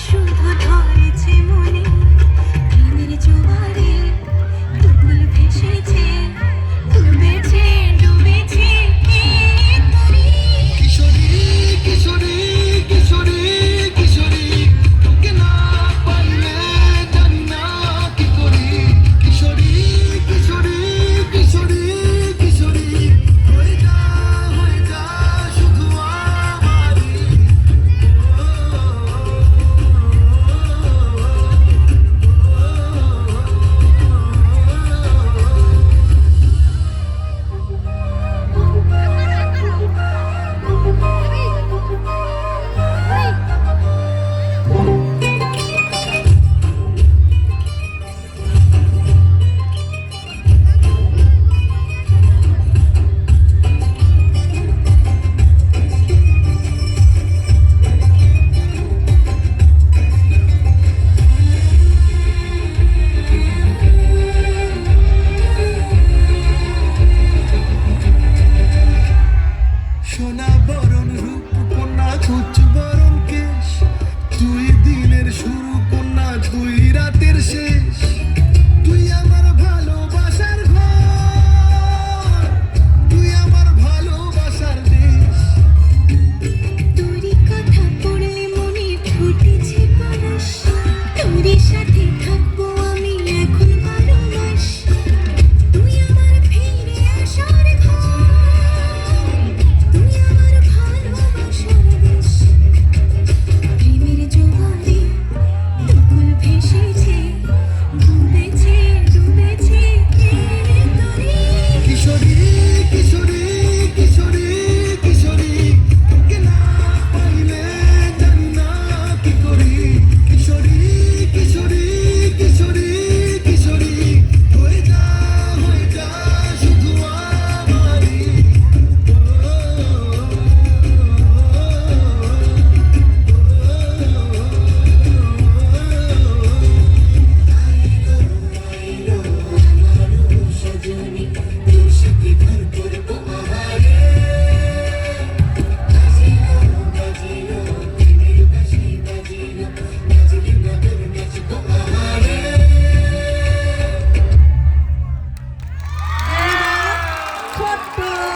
শুধু ধরেছে মনে প্রেমের জোয়ারে দুকুল ভেসেছে ডুবেছে ডুবেছে কি করি কিশোরী কিশোরী কিশোরী কিশোরী তোকে না পাইলে জানি না কি করি কিশোরী কিশোরী কিশোরী কিশোরী হয়ে যা শুধু আমারই সোনা বরণ রূপ কন্যা কুচ বরণ কেশ দুই দিনের শুরু কন্যা দুই রাতের শেষ